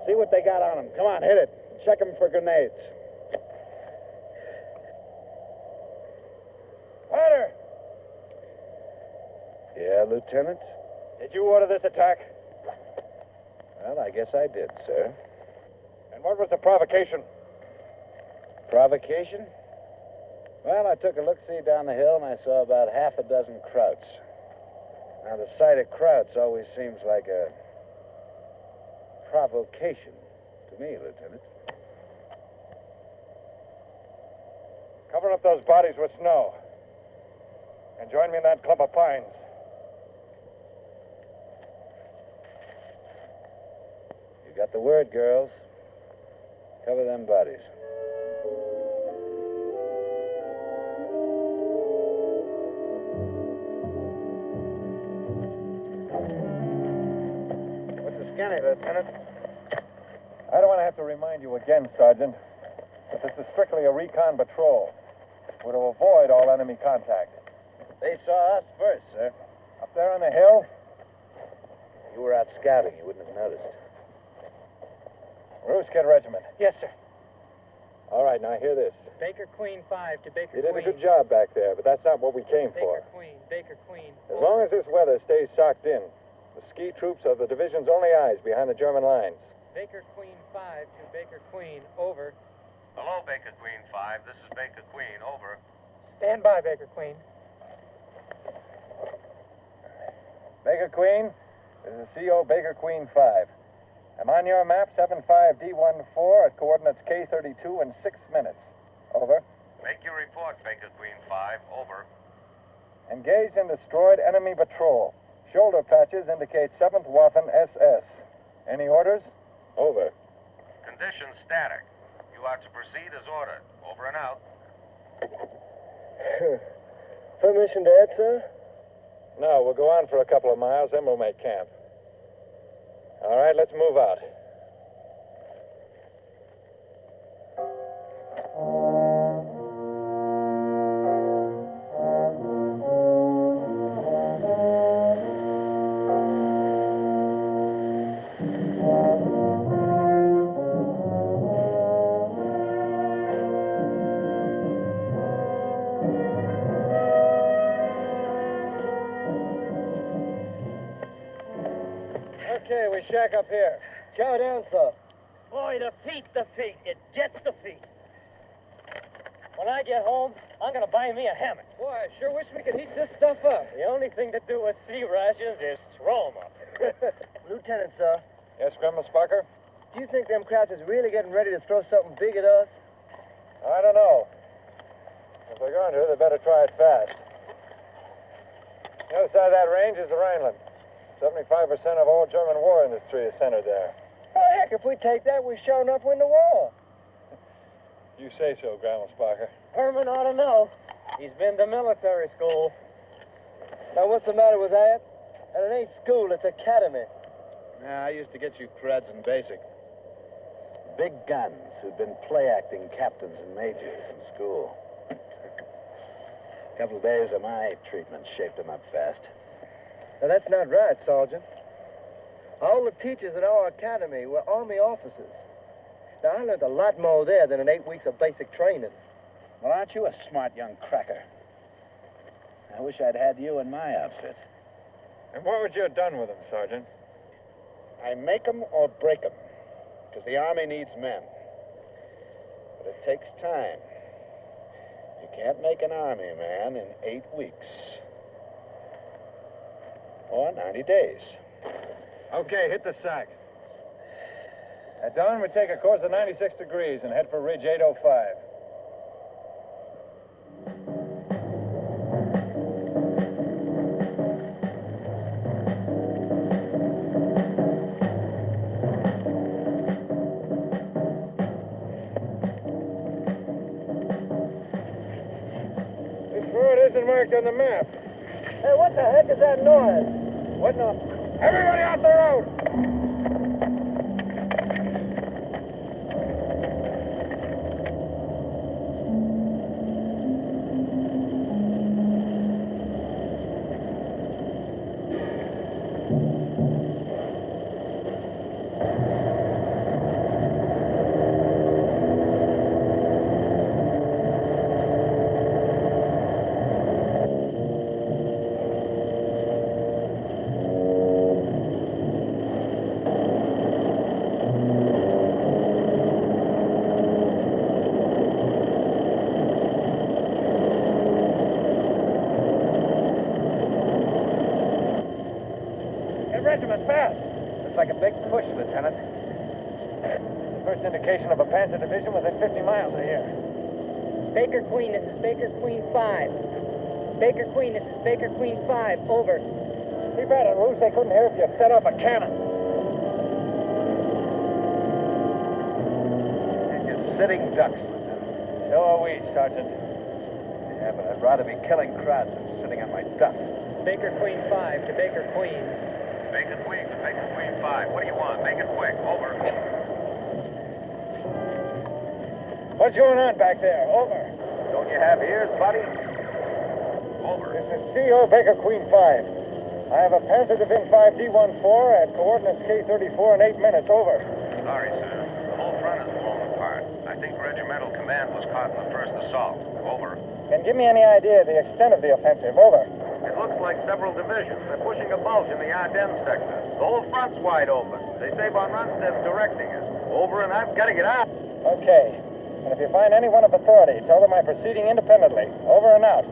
See what they got on them. Come on, hit it. Check them for grenades. Potter! Yeah, Lieutenant? Did you order this attack? Well, I guess I did, sir. And what was the provocation? Provocation? Well, I took a look-see down the hill, and I saw about half a dozen Krauts. Now, the sight of Krauts always seems like a provocation to me, Lieutenant. Cover up those bodies with snow. And join me in that clump of pines. You got the word, girls. Cover them bodies. What's the skinny, Lieutenant? I don't want to have to remind you again, Sergeant, that this is strictly a recon patrol. We're to avoid all enemy contact. They saw us first, sir. Up there on the hill? You were out scouting. You wouldn't have noticed. Roos Kid Regiment. Yes, sir. All right, now hear this. Baker Queen 5 to Baker You did Queen. a good job back there, but that's not what we came for. Baker Queen. As long as this weather stays socked in, the ski troops are the division's only eyes behind the German lines. Baker Queen 5 to Baker Queen, over. Hello, Baker Queen 5. This is Baker Queen, over. Stand by, Baker Queen. Baker Queen, this is CO Baker Queen 5. I'm on your map, 75D14 at coordinates K32 in 6 minutes. Over. Make your report, Baker Queen 5, over. Engaged in destroyed enemy patrol. Shoulder patches indicate 7th Waffen SS. Any orders? Over. Conditions static. You are to proceed as ordered. Over and out. Permission to add, sir? No, we'll go on for a couple of miles, then we'll make camp. All right, let's move out. Okay, we shack up here. Chow down, sir. Boy, the feet. It gets the feet. When I get home, I'm going to buy me a hammock. Boy, I sure wish we could heat this stuff up. The only thing to do with sea rations is throw 'em up. Lieutenant, sir, Yes, Grandma Sparker? do you think them Krauts is really getting ready to throw something big at us? I don't know. If they're going to, they better try it fast. The other side of that range is the Rhineland. 75% of all German war industry is centered there. Oh, heck, if we take that, we sure enough win the war. You say so, Grandma Sparker. Herman ought to know. He's been to military school. Now, what's the matter with that? And it ain't school, it's academy. Yeah, I used to get you creds in basic. Big guns who'd been play-acting captains and majors in school. A couple of days of my treatment shaped them up fast. Now, that's not right, Sergeant. All the teachers at our academy were Army officers. Now, I learned a lot more there than in 8 weeks of basic training. Well, aren't you a smart young cracker? I wish I'd had you in my outfit. And what would you have done with them, Sergeant? I make 'em or break 'em, because the Army needs men. But it takes time. You can't make an Army man in 8 weeks. Or 90 days. Okay, hit the sack. At dawn, we take a course of 96 degrees and head for Ridge 805. This road isn't marked on the map. Hey, what the heck is that noise? What no? Everybody off the road! It's the first indication of a Panzer division within 50 miles of here. Baker Queen, this is Baker Queen 5. Baker Queen, this is Baker Queen 5. Over. Too bad at Ruse they couldn't hear if you set off a cannon. They're just sitting ducks, Lieutenant. So are we, Sergeant. Yeah, but I'd rather be killing crowds than sitting on my duff. Baker Queen 5 to Baker Queen. Baker Queen to Baker Queen 5. What do you want? Make it quick. Over. What's going on back there? Over. Don't you have ears, buddy? Over. This is CO Baker Queen 5. I have a Panzer Division 5 D-14 at coordinates K-34 in 8 minutes. Over. Sorry, sir. The whole front is blown apart. I think regimental command was caught in the first assault. Over. Can you give me any idea of the extent of the offensive? Over. It looks like several divisions. They're pushing a bulge in the Ardennes sector. The whole front's wide open. They say von Rundstedt's directing it. Over, and I've got to get out. Okay. And if you find anyone of authority, tell them I'm proceeding independently. Over and out.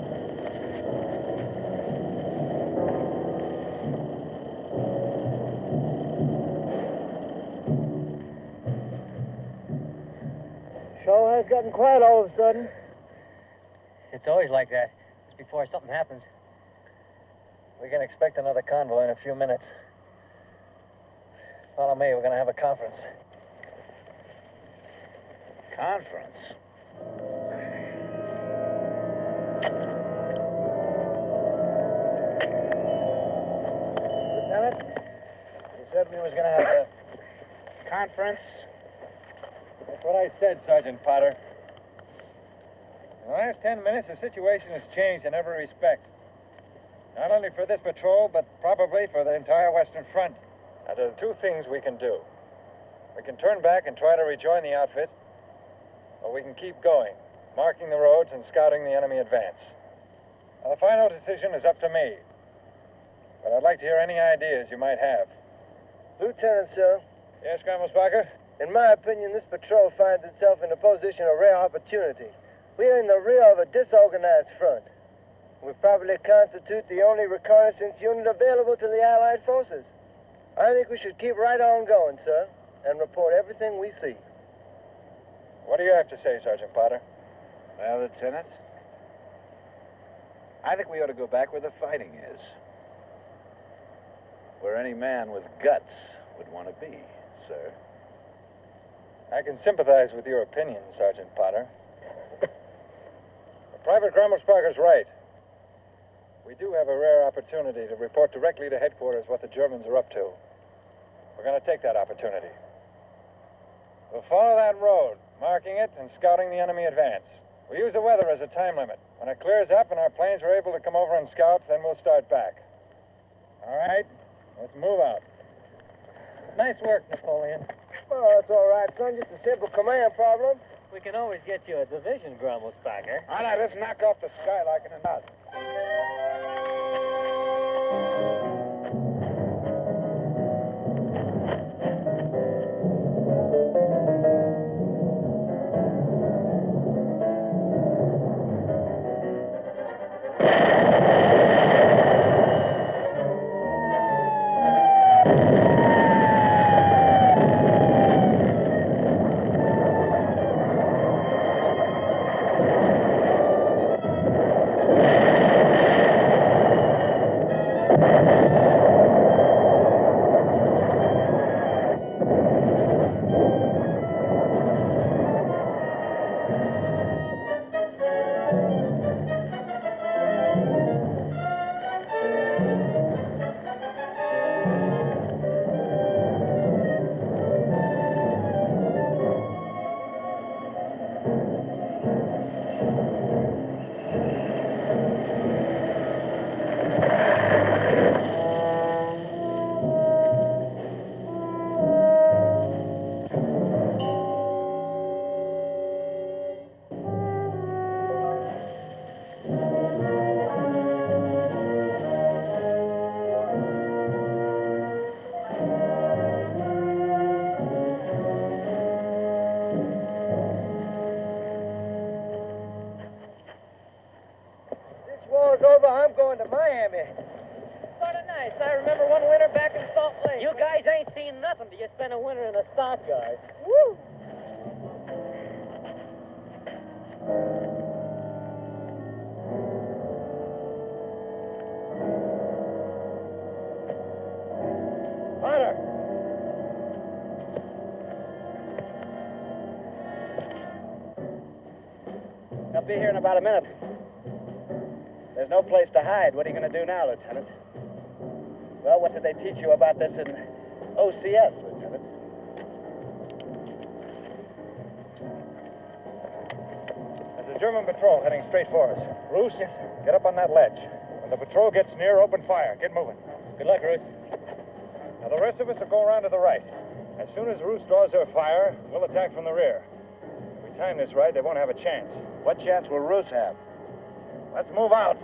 Sure has gotten quiet all of a sudden. It's always like that. Just before something happens. We can expect another convoy in a few minutes. Follow me. We're going to have a conference. Conference? Lieutenant, you said we was going to have a... Conference? That's what I said, Sergeant Potter. In the last 10 minutes, the situation has changed in every respect. Not only for this patrol, but probably for the entire Western Front. Now, there are two things we can do. We can turn back and try to rejoin the outfit, or we can keep going, marking the roads and scouting the enemy advance. Now, the final decision is up to me. But I'd like to hear any ideas you might have. Lieutenant, sir, Yes, Grammelsbacher? in my opinion, this patrol finds itself in a position of rare opportunity. We are in the rear of a disorganized front. We probably constitute the only reconnaissance unit available to the Allied forces. I think we should keep right on going, sir, and report everything we see. What do you have to say, Sergeant Potter? Well, Lieutenant, I think we ought to go back where the fighting is. Where any man with guts would want to be, sir. I can sympathize with your opinion, Sergeant Potter. But Private Grammelsbacher's right. We do have a rare opportunity to report directly to headquarters what the Germans are up to. We're going to take that opportunity. We'll follow that road, marking it and scouting the enemy advance. We'll use the weather as a time limit. When it clears up and our planes are able to come over and scout, then we'll start back. All right? Let's move out. Nice work, Napoleon. Oh, that's all right, son. Just a simple command problem. We can always get you a division, Grammelsbacher. All right, let's knock off the skylark in a nut. nothing till you spend a winter in the stockyards. Woo! Hunter! They'll be here in about a minute. There's no place to hide. What are you going to do now, Lieutenant? Well, what did they teach you about this in OCS, Lieutenant? There's a German patrol heading straight for us. Roos, get up on that ledge. When the patrol gets near, open fire. Get moving. Good luck, Roos. Now, the rest of us will go around to the right. As soon as Roos draws their fire, we'll attack from the rear. If we time this right, they won't have a chance. What chance will Roos have? Let's move out.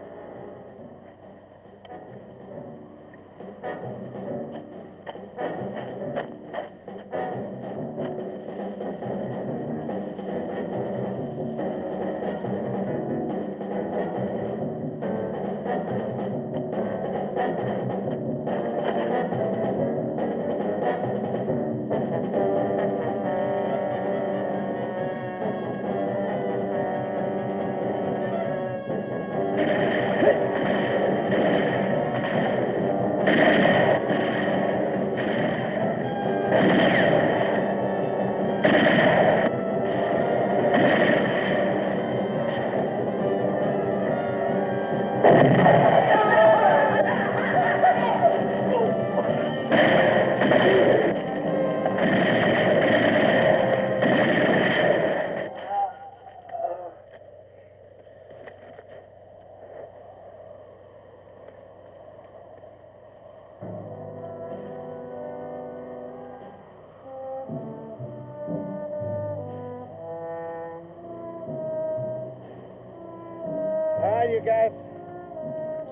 All right, you guys.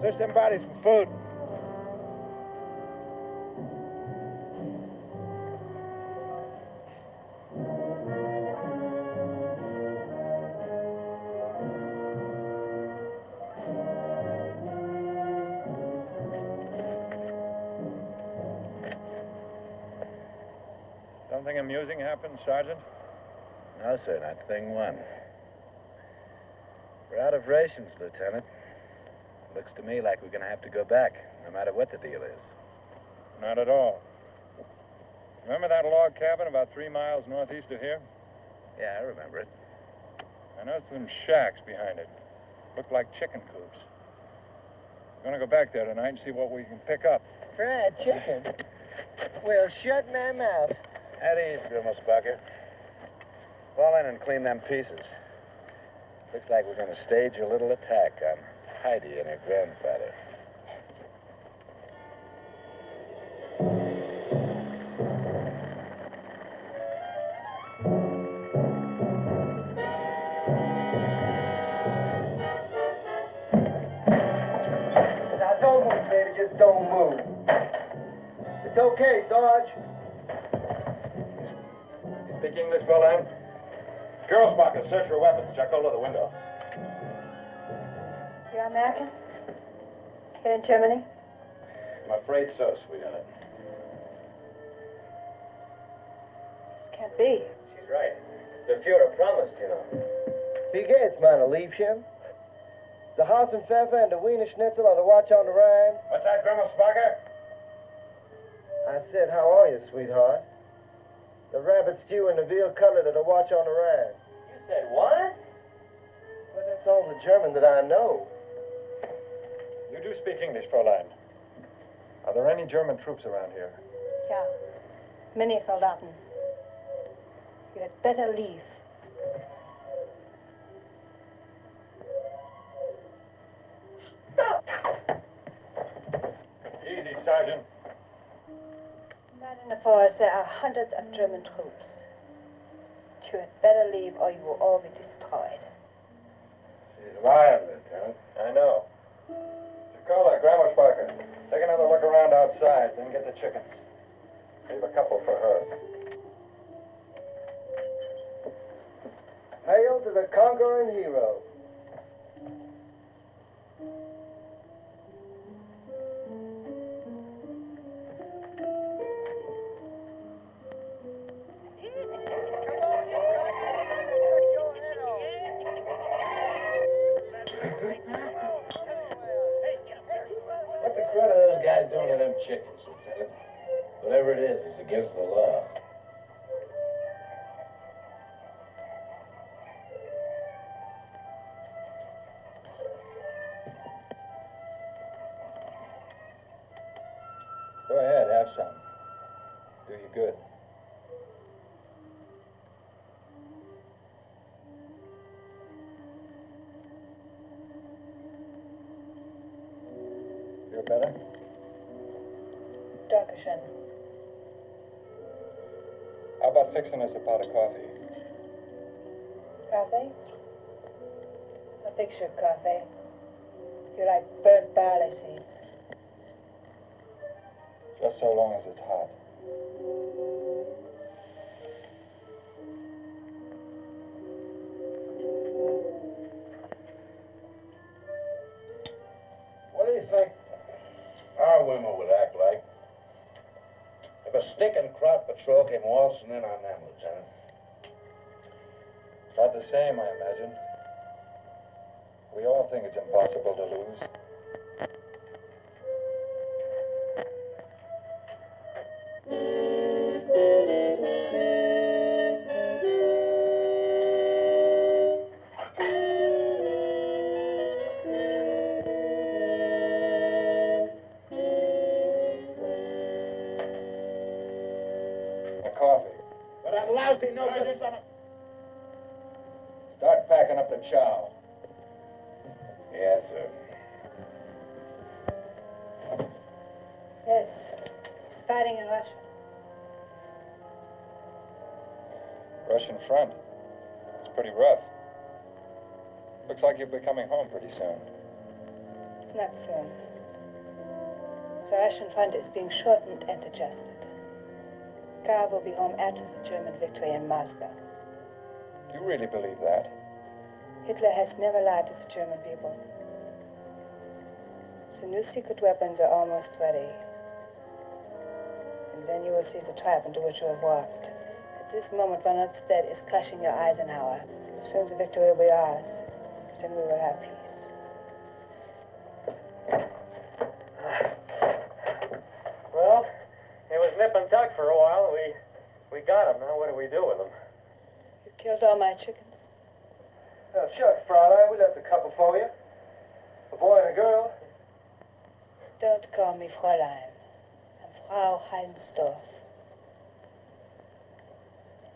Search them bodies for food. Something amusing happened, Sergeant? No, sir, not thing one. We're out of rations, Lieutenant. Looks to me like we're going to have to go back, no matter what the deal is. Not at all. Remember that log cabin about 3 miles northeast of here? Yeah, I remember it. I noticed some shacks behind it. Looked like chicken coops. We're going to go back there tonight and see what we can pick up. Fried chicken? Well, shut my mouth. At ease, Grimmelspunker. Fall in and clean them pieces. Looks like we're going to stage a little attack on Heidi and her grandfather. Now, don't move, baby. Just don't move. It's okay, Sarge. You speak English, Fräulein? Girlsmarker, search for weapons. Check all over the window. You're Americans? Here in Germany? I'm afraid so, sweetheart. This can't be. She's right. The Fuhrer promised, you know. Wie geht's, meine Liebchen? The Hassenpfeffer and the Wiener Schnitzel on the watch on the Rhine? What's that, Grimmelspunker? I said, how are you, sweetheart? The rabbit stew and the veal cutlet at the watch on the Rhine. You said what? Well, that's all the German that I know. You do speak English, Fräulein. Are there any German troops around here? Ja. Many Soldaten. You had better leave. Easy, Sergeant. Inside in the forest there are hundreds of German troops. You had better leave or you will all be destroyed. She's lying, Lieutenant. I know. Call Grandma Sparker. Take another look around outside, then get the chickens. Leave a couple for her. Hail to the conquering hero. is, it's against the law. Go ahead, have some. Do you good. Feel better? Dankeschön. How about fixing us a pot of coffee? Coffee? I'll fix your coffee. You like burnt barley seeds. Just so long as it's hot. What do you think our women would act like if a stinking crowd patrol came waltzing in on them, Lieutenant? Not the same, I imagine. We all think it's impossible to lose. Coffee. But that lousy no good son of... Start packing up the chow. Yes, sir. Yes. He's fighting in Russia. Russian front. It's pretty rough. Looks like you'll be coming home pretty soon. Not soon. The Russian front is being shortened and adjusted. Karl will be home after the German victory in Moscow. Do you really believe that? Hitler has never lied to the German people. The new secret weapons are almost ready. And then you will see the trap into which you have walked. At this moment, Ronald Stead is crushing your Eisenhower. Soon the victory will be ours. Then we will have peace. Well, it was nip and tuck for a while. We got him. Now what do we do with him? You killed all my chickens. Oh, shucks, Fraulein. We left a couple for you. A boy and a girl. Don't call me Fräulein. I'm Frau Heinsdorf.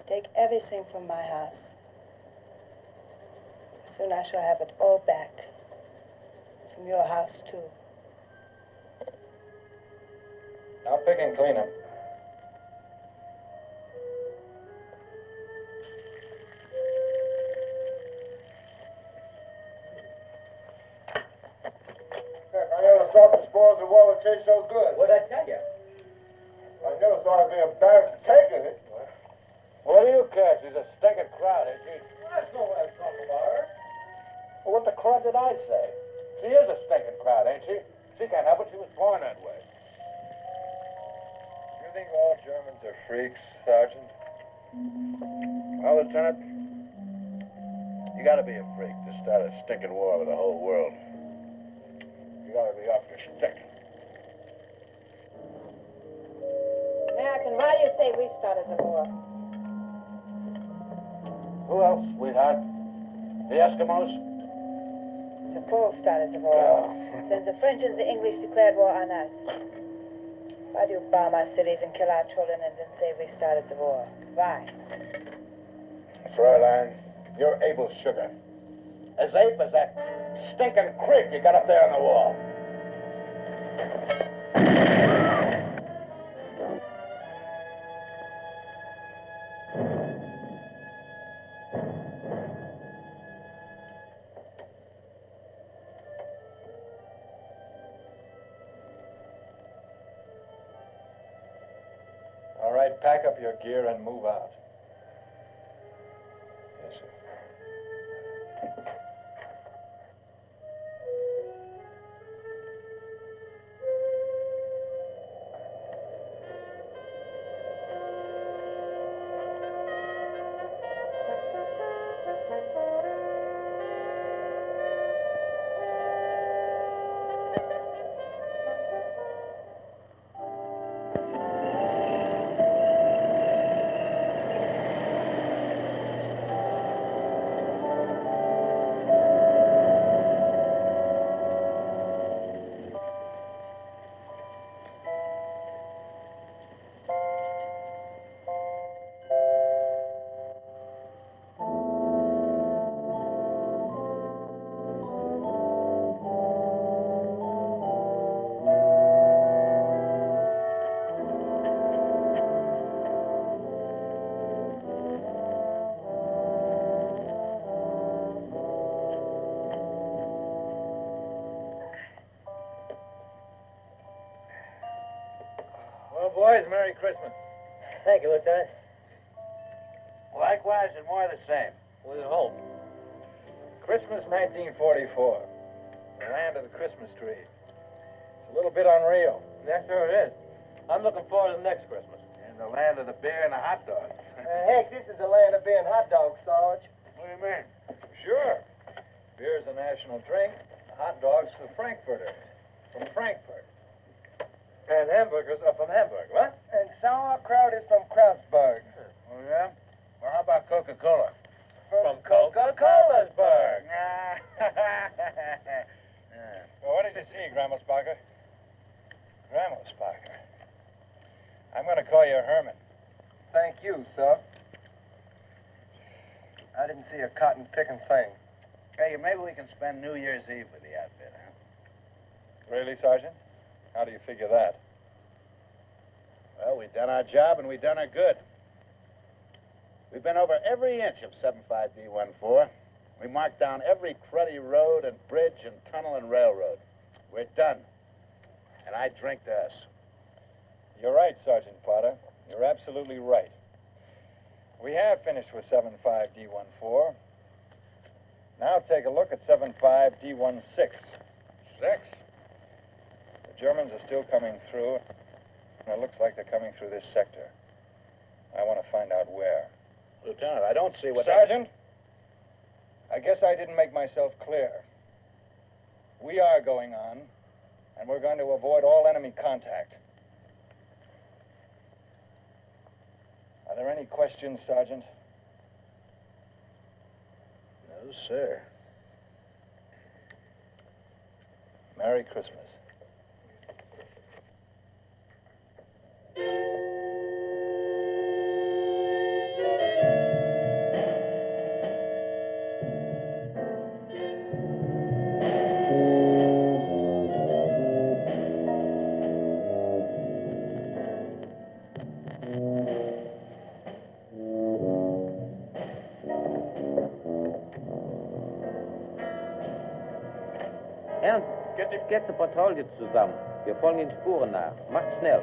Take everything from my house. Soon I shall have it all back. From your house, too. Now pick and clean 'em. Heck, I never thought the spoils of war would taste so good. What'd I tell you? I never thought I'd be embarrassed to take it. What do you care? She's a stinking crowd, ain't she? That's no way to talk about her. Well, what the crud did I say? She is a stinking crowd, ain't she? She can't help it. She was born that way. You think all Germans are freaks, Sergeant? Well, Lieutenant, you gotta be a freak to start a stinking war with the whole world. You gotta be off your stick. American, why do you say we started the war? Who else, sweetheart? The Eskimos? The Poles started the war. Then the French and the English declared war on us. Why do you bomb our cities and kill our children and then say we started the war? Why? Fräulein, you're Abel's sugar. As ape as that stinking creep you got up there on the wall. All right, pack up your gear and move out. Yes, sir. and Merry Christmas. Thank you, Lieutenant. Likewise and more the same. With hope. Christmas 1944. The land of the Christmas tree. It's a little bit unreal. Yeah, sure it is. I'm looking forward to the next Christmas. In the land of the beer and the hot dogs. Heck, this is the land of beer and hot dogs, Sarge. What do you mean? Sure. Beer's a national drink. Hot dogs for Frankfurters. From Frankfurt. And hamburgers are from Hamburg, what? And sauerkraut is from Krautsburg. Oh, yeah? Well, how about Coca-Cola? From Coca-Colasburg. Well, what did you see, Grandma Sparker? Grandma Sparker. I'm going to call you Herman. Thank you, sir. I didn't see a cotton-picking thing. Hey, maybe we can spend New Year's Eve with the outfit, huh? Really, Sergeant? How do you figure that? Well, we've done our job and we've done our good. We've been over every inch of 75D14. We marked down every cruddy road and bridge and tunnel and railroad. We're done. And I drink to us. You're right, Sergeant Potter. You're absolutely right. We have finished with 75D14. Now take a look at 75D16. 6? The Germans are still coming through, and it looks like they're coming through this sector. I want to find out where. Lieutenant, I don't see what... Sergeant, I guess I didn't make myself clear. We are going on, and we're going to avoid all enemy contact. Are there any questions, Sergeant? No, sir. Merry Christmas. Ernst, get die Patrouille zusammen. Wir folgen den Spuren nach. Macht schnell.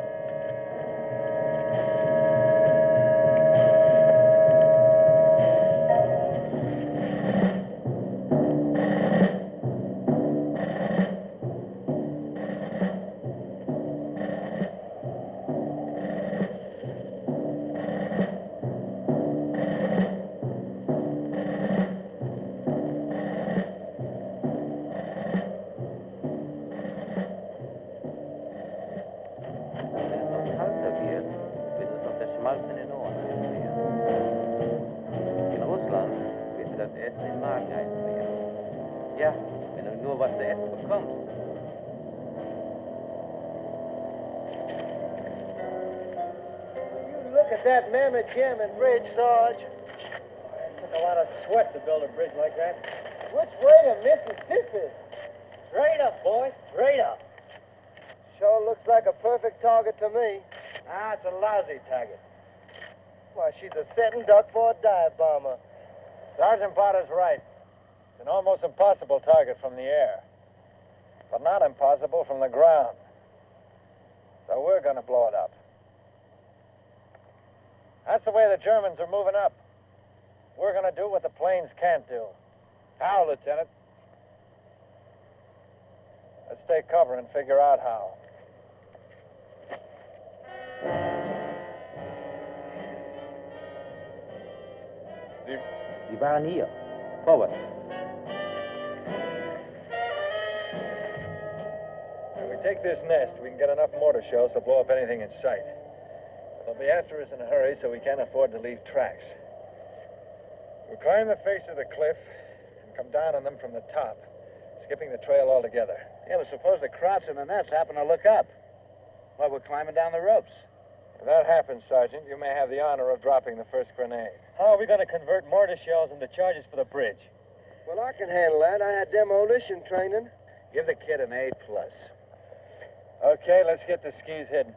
That mammoth German bridge, Sarge. It took a lot of sweat to build a bridge like that. Which way to Mississippi? Straight up, boys. Straight up. Sure looks like a perfect target to me. Ah, it's a lousy target. Why, she's a setting duck for a dive bomber. Sergeant Potter's right. It's an almost impossible target from the air. But not impossible from the ground. So we're going to blow it up. That's the way the Germans are moving up. We're going to do what the planes can't do. How, Lieutenant? Let's take cover and figure out how. Sie waren hier. Forward. If we take this nest, we can get enough mortar shells to blow up anything in sight. They'll be after us in a hurry, so we can't afford to leave tracks. We'll climb the face of the cliff and come down on them from the top, skipping the trail altogether. Yeah, but suppose the Krauts and the Nets happen to look up. Well, we're climbing down the ropes. If that happens, Sergeant, you may have the honor of dropping the first grenade. How are we going to convert mortar shells into charges for the bridge? Well, I can handle that. I had demolition training. Give the kid an A+. Okay, let's get the skis hidden.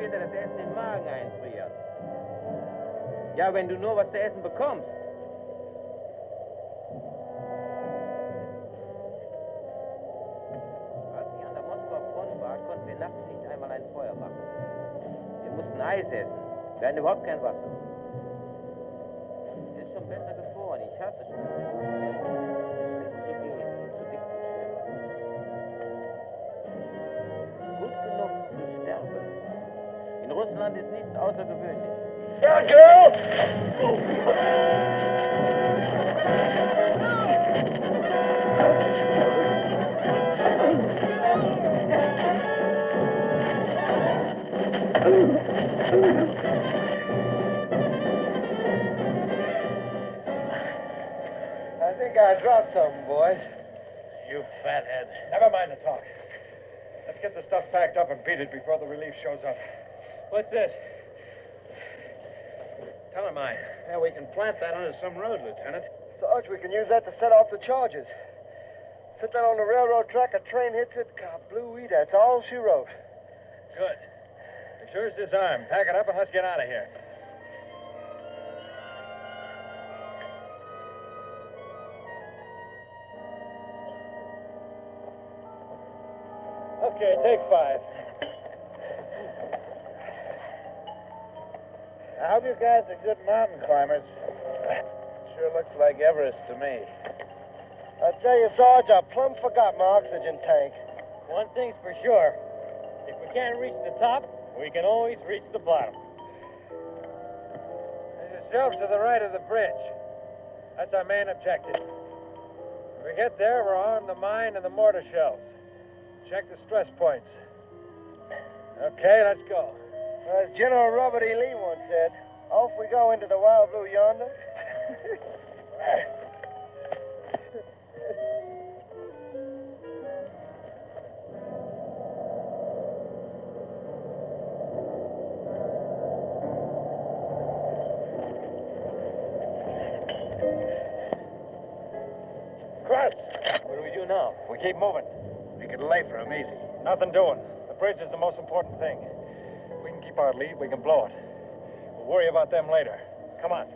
später das Essen im Magen einfriert. Ja, wenn du nur was zu essen bekommst. Als ich an der Moskauer Front war, konnten wir nachts nicht einmal ein Feuer machen. Wir mussten Eis essen. Wir hatten überhaupt kein Wasser. Es ist schon besser gefroren. Ich hasse Schnee. Es ist zu gehen und zu dick zu schwimmen. Gut genug zum Sterben. In Russland ist nichts außergewöhnlich. Yeah, girl! I think I dropped something, boys. You fathead. Never mind the talk. Let's get the stuff packed up and beat it before the relief shows up. What's this? Tell him mine. Yeah, we can plant that under some road, Lieutenant. Sarge, we can use that to set off the charges. Sit down on the railroad track, a train hits it, kablooey, that's all she wrote. Good. As sure as this arm. Pack it up and let's get out of here. Okay, take 5. I hope you guys are good mountain climbers. Sure looks like Everest to me. I tell you, Sarge, I plumb forgot my oxygen tank. One thing's for sure. If we can't reach the top, we can always reach the bottom. There's a shelf to the right of the bridge. That's our main objective. When we get there, we'll arm the mine and the mortar shells. Check the stress points. Okay, let's go. As General Robert E. Lee once said, off we go into the wild blue yonder. Krutz! What do we do now? We keep moving. We could lay for him easy. Nothing doing. The bridge is the most important thing. If we can keep our lead, we can blow it. We'll worry about them later. Come on.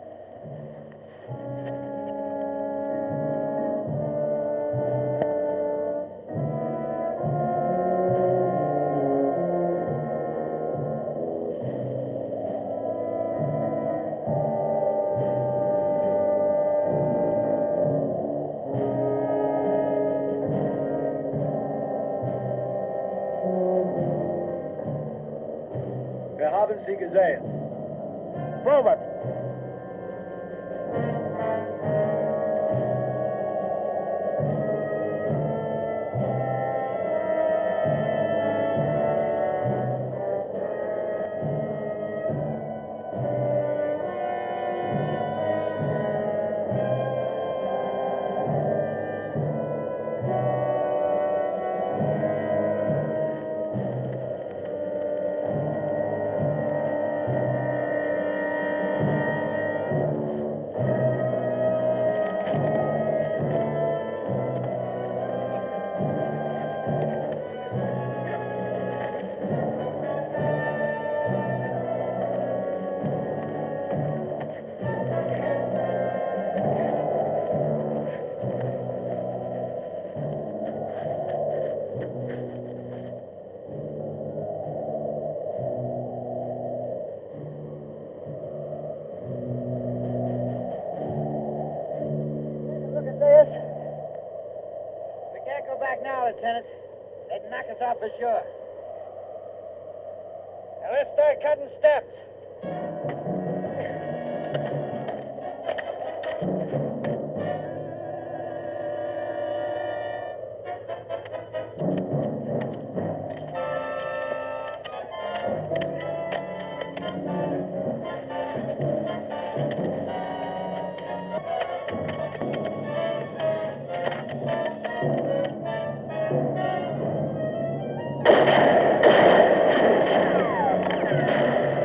Wir haben sie gesehen. Vorwärts! Look at this. We can't go back now, Lieutenant. They'd knock us off for sure. Now let's start cutting steps.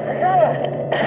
McCullough!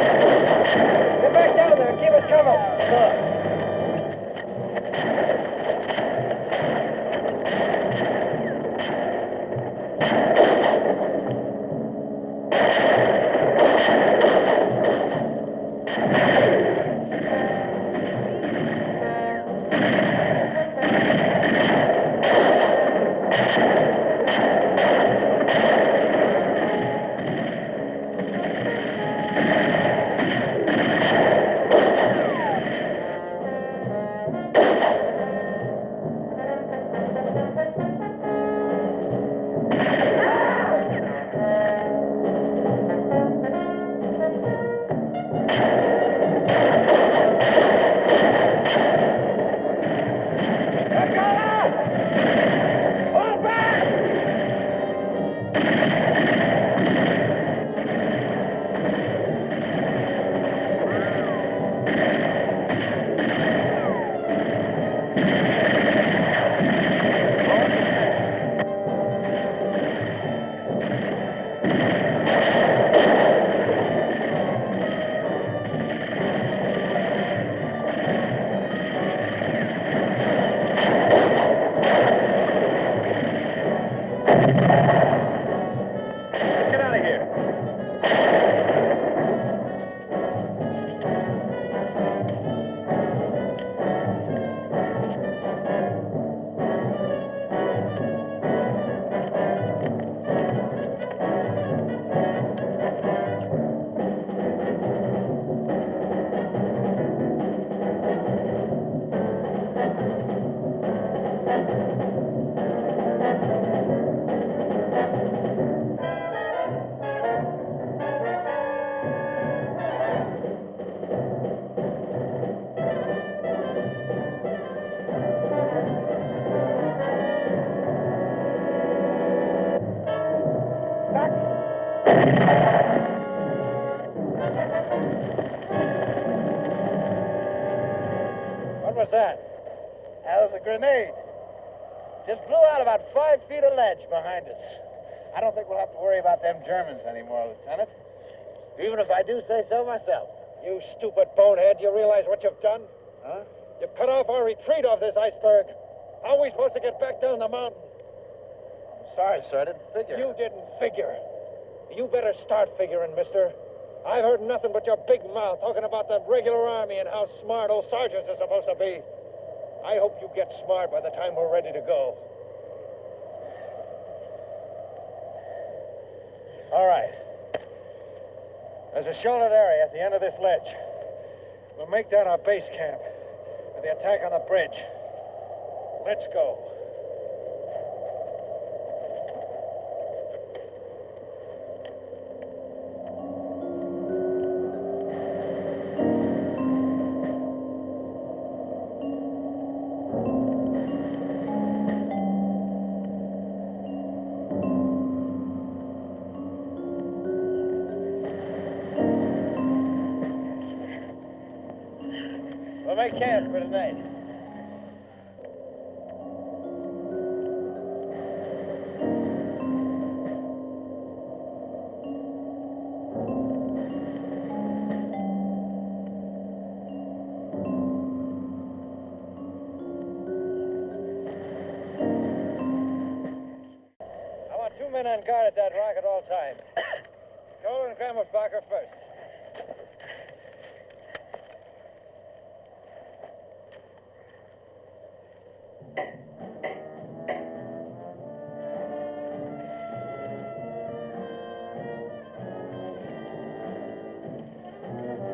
Let's get out of here. What was that? That was a grenade. Just blew out about 5 feet of ledge behind us. I don't think we'll have to worry about them Germans anymore, Lieutenant. Even if I do say so myself. You stupid bonehead, you realize what you've done? Huh? You've cut off our retreat off this iceberg. How are we supposed to get back down the mountain? I'm sorry, sir. I didn't figure. You didn't figure. You better start figuring, mister. I've heard nothing but your big mouth talking about the regular army and how smart old sergeants are supposed to be. I hope you get smart by the time we're ready to go. All right. There's a sheltered area at the end of this ledge. We'll make that our base camp for the attack on the bridge. Let's go. We'll make camp for tonight. I want 2 men on guard at that rock at all times. Cole and Grammersbacher first.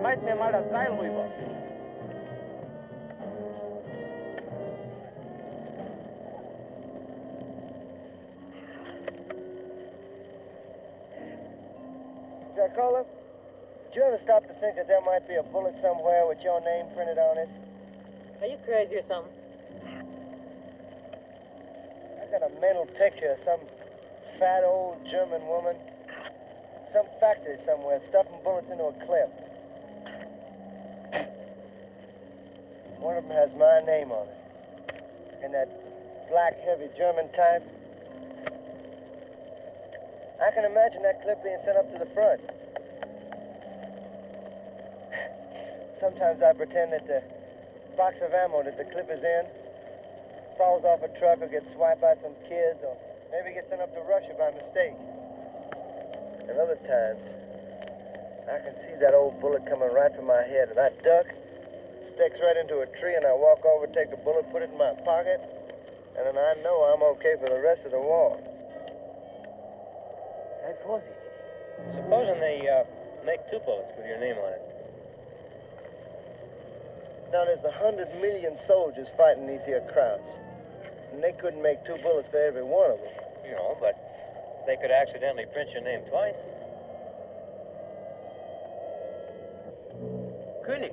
Schmeiß mir mal das Seil rüber. Jacola, did you ever stop to think that there might be a bullet somewhere with your name printed on it? Are you crazy or something? I got a mental picture of some fat old German woman, some factory somewhere, stuffing bullets into a clip. One of them has my name on it. In that black, heavy German type. I can imagine that clip being sent up to the front. Sometimes I pretend that the box of ammo that the clip is in falls off a truck or gets swiped by some kids or maybe gets sent up to Russia by mistake. At other times, I can see that old bullet coming right for my head and I duck, sticks right into a tree, and I walk over, take the bullet, put it in my pocket, and then I know I'm okay for the rest of the war. Sei vorsichtig. Supposing they make 2 bullets with your name on it. Now, there's 100 million soldiers fighting these here crowds. And they couldn't make 2 bullets for every one of them. You know, but they could accidentally print your name twice. König.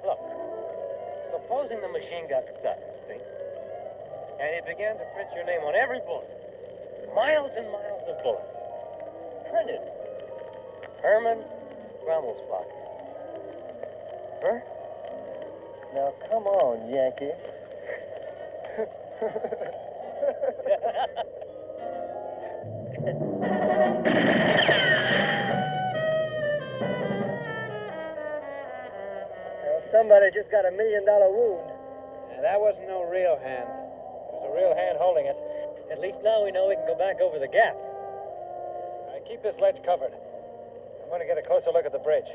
Look, supposing the machine got stuck, see? And he began to print your name on every bullet. Miles and miles of bullets. Printed. Herman Grammelsbach. Huh? Now, come on, Yankee. Well, somebody just got $1 million wound. Yeah, that wasn't no real hand. It was a real hand holding it. At least now we know we can go back over the gap. All right, keep this ledge covered. I'm going to get a closer look at the bridge.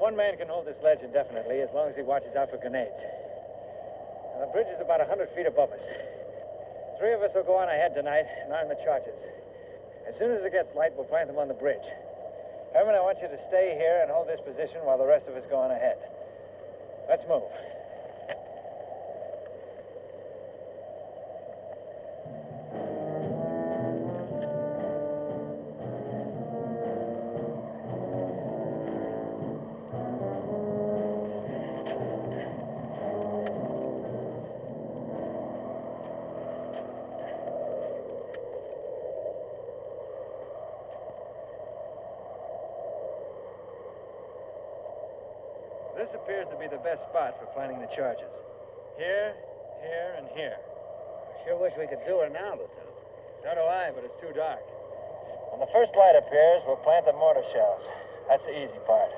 One man can hold this ledge indefinitely as long as he watches out for grenades. Now, the bridge is about 100 feet above us. 3 of us will go on ahead tonight and arm the charges. As soon as it gets light, we'll plant them on the bridge. Herman, I want you to stay here and hold this position while the rest of us go on ahead. Let's move. This appears to be the best spot for planting the charges. Here, here, and here. I sure wish we could do it now, Lieutenant. So do I, but it's too dark. When the first light appears, we'll plant the mortar shells. That's the easy part.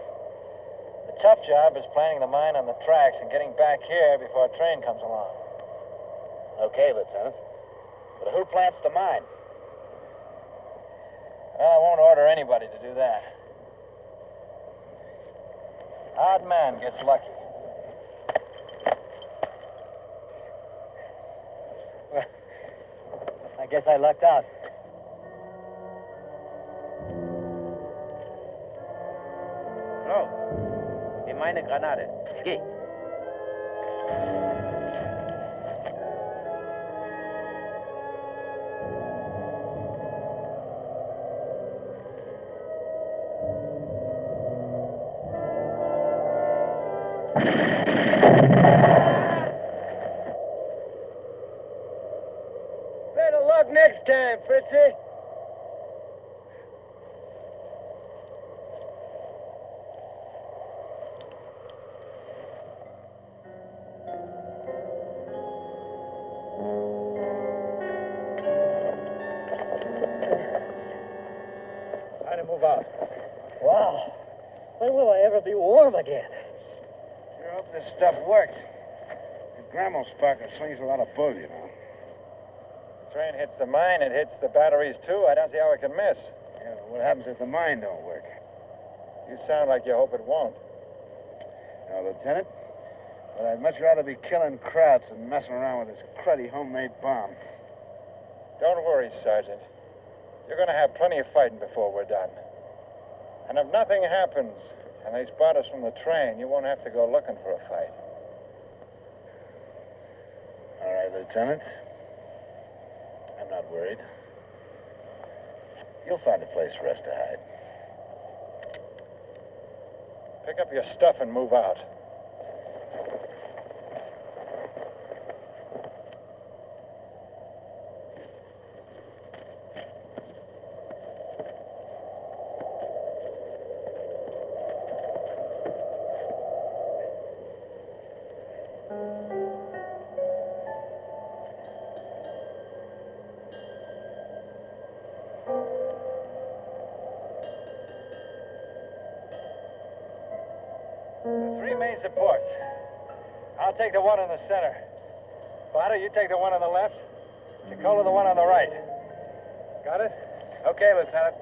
The tough job is planting the mine on the tracks and getting back here before a train comes along. Okay, Lieutenant. But who plants the mine? Well, I won't order anybody to do that. Odd man gets lucky. Well, I guess I lucked out. So, nimm meine Granate. Geh. Better luck next time, Fritzy. Try to move out. Wow. When will I ever be warm again? Sure hope this stuff works. The Grammelsbacher slings a lot of bull, you know. The train hits the mine, it hits the batteries too. I don't see how it can miss. Yeah, what happens if the mine don't work? You sound like you hope it won't. No, Lieutenant. But I'd much rather be killing Krauts than messing around with this cruddy homemade bomb. Don't worry, Sergeant. You're going to have plenty of fighting before we're done. And if nothing happens and they spot us from the train, you won't have to go looking for a fight. All right, Lieutenant. I'm not worried. You'll find a place for us to hide. Pick up your stuff and move out. The 3 main supports. I'll take the one in the center. Potter, you take the one on the left. Nicola, the one on the right. Got it? Okay, Lieutenant.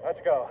Let's go.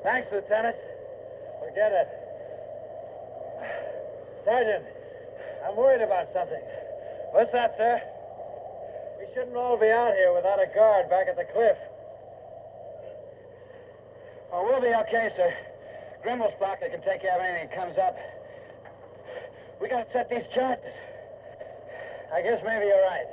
Thanks, Lieutenant. Forget it. Sergeant, I'm worried about something. What's that, sir? We shouldn't all be out here without a guard back at the cliff. Oh, we'll be okay, sir. Grimmelsbacher can take care of anything that comes up. We gotta set these charges. I guess maybe you're right.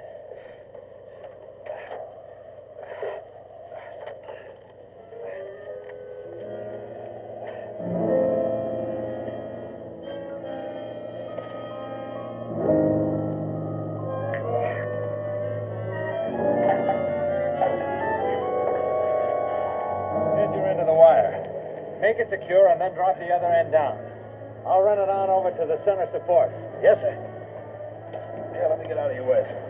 Here's your end of the wire. Make it secure and then drop the other end down. I'll run it on over to the center support. Yes, sir. Here, let me get out of your way, sir.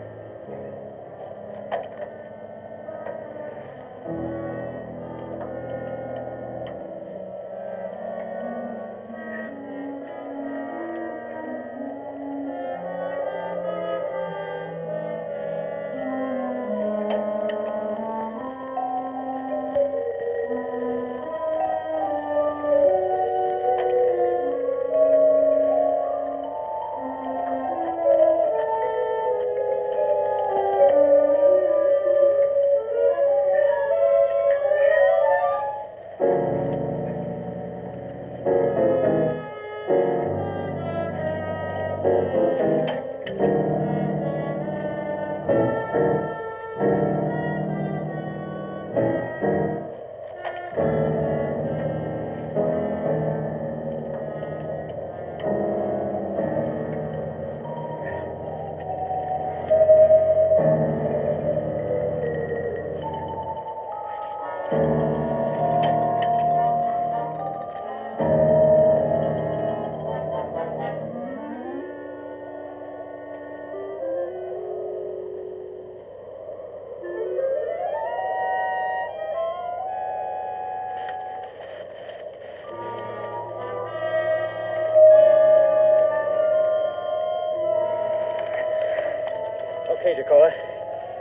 Okay, Jacola.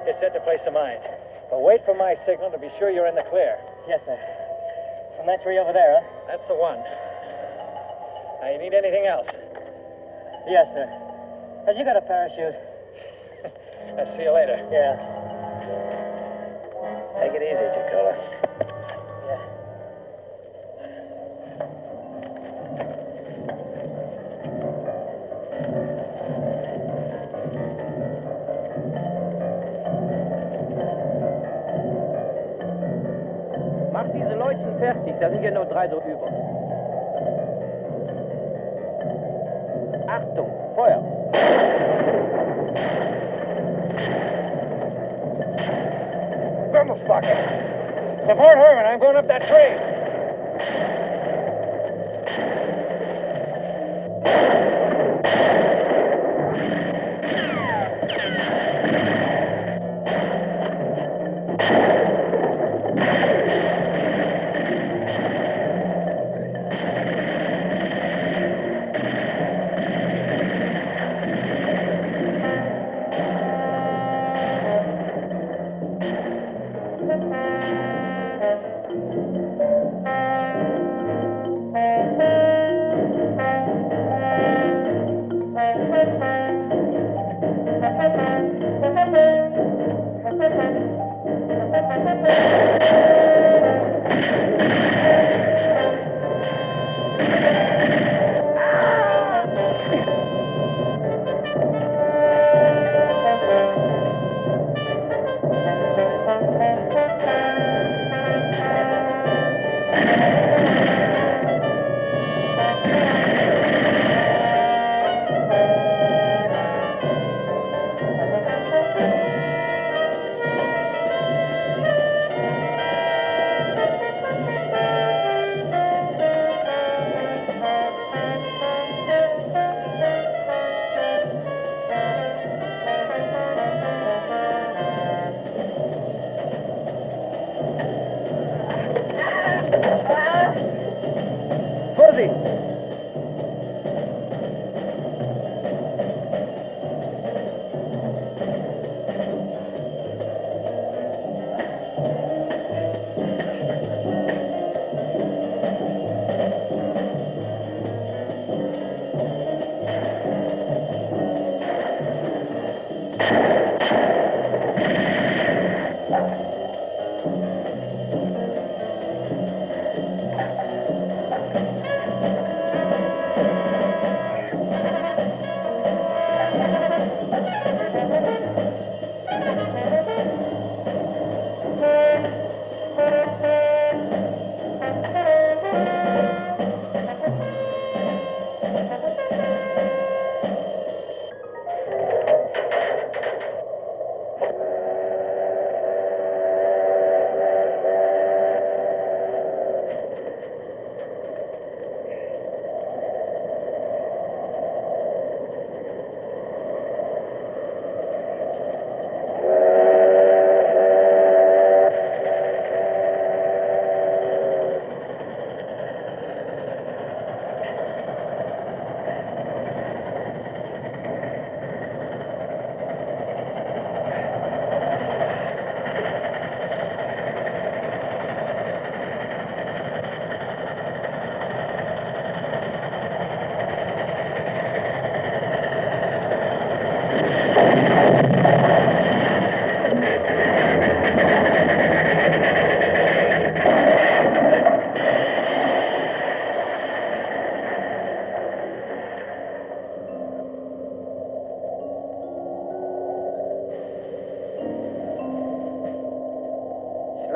It's set to place of mine. But wait for my signal to be sure you're in the clear. Yes, sir. And that's where you over there, huh? That's the one. Now, you need anything else? Yes, sir. Have you got a parachute? I'll see you later. Yeah. Take it easy, Jacola. Yeah. Mach diese Leuchten fertig, da sind ja nur 3 so über. Achtung, Feuer! Grimmelsbacher! Support Herman, I'm going up that tree.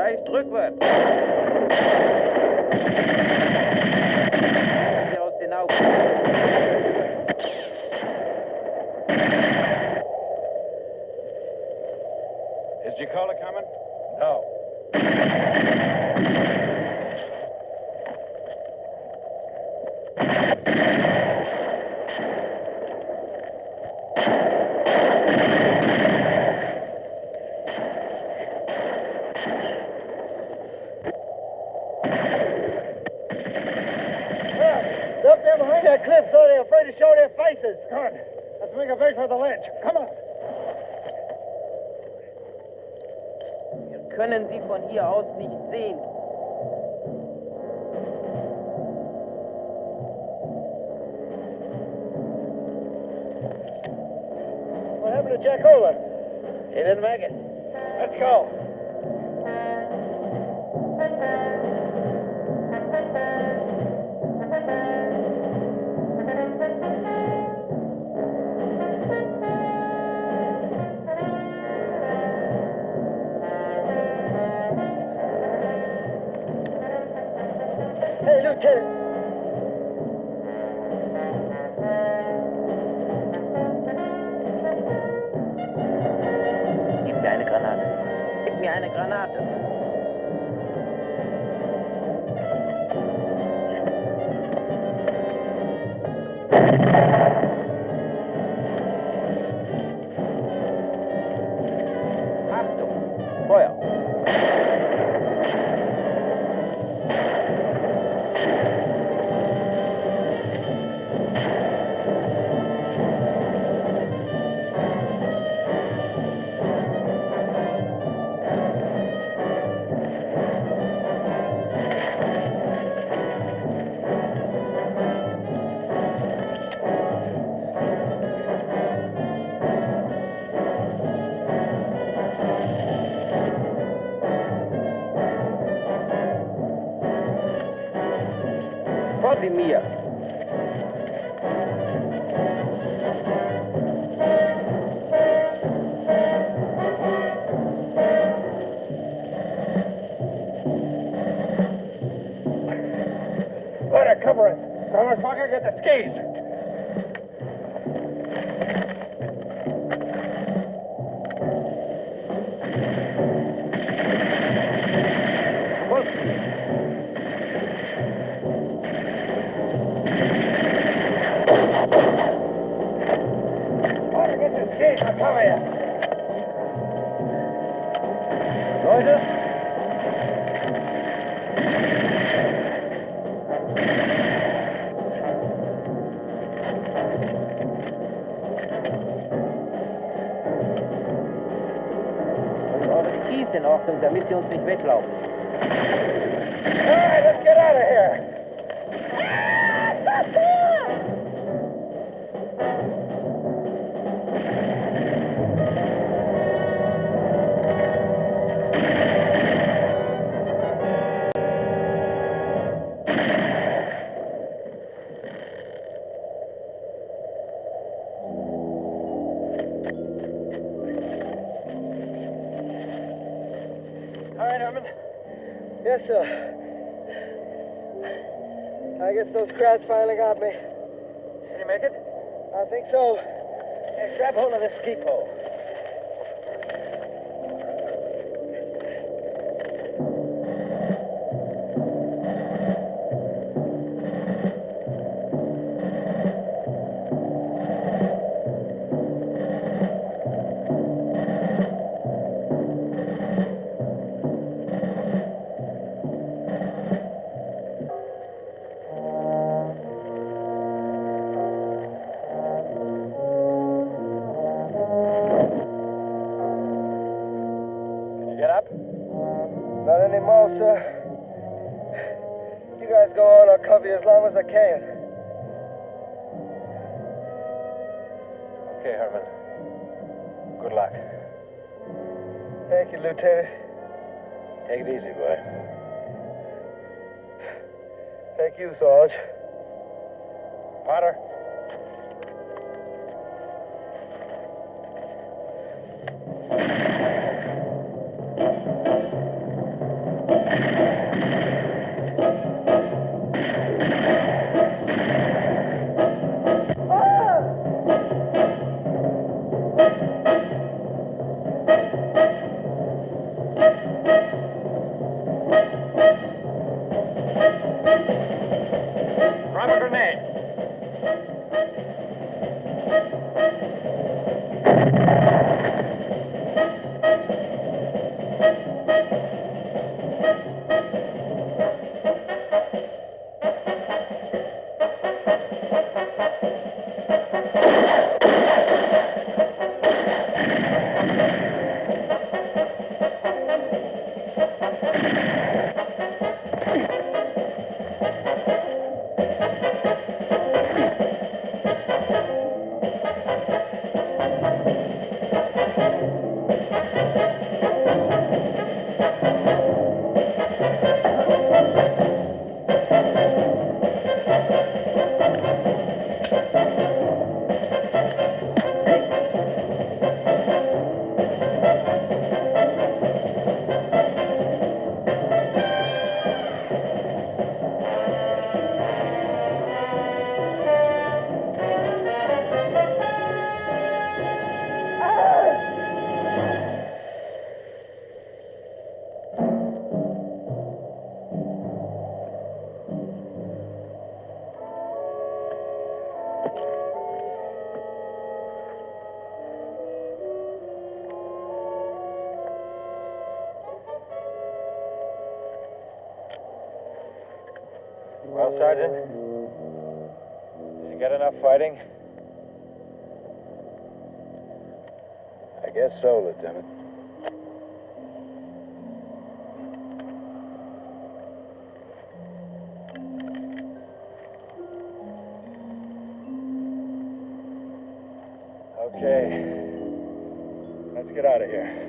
Leicht rückwärts. Hier aus den Augen. Is Jacola coming? No. They're up there behind that cliff, so they're afraid to show their faces. Good. Let's make a break for the ledge. Come on. Wir können sie von hier aus nicht sehen. What happened to Jackola? He didn't make it. Let's go. Hey, Lieutenant. Gib mir eine Granate. Gib mir eine Granate. Achtung! Feuer! Vor mir! Better cover us. Motherfucker, get the skis. Better get the skis. I'll cover you. Leute? Und eure Skis in Ordnung, damit sie uns nicht weglaufen. All right, let's get out of here. All right, Herman. Yes, sir. I guess those crowds finally got me. Can you make it? I think so. Hey, grab hold of this ski pole. Can you get up? Not anymore, sir. You guys go on, I'll cover you as long as I can. Okay, Herman. Good luck. Thank you, Lieutenant. Take it easy, boy. Thank you, Sarge. Potter. Well, Sergeant, did you get enough fighting? I guess so, Lieutenant. Okay. Let's get out of here.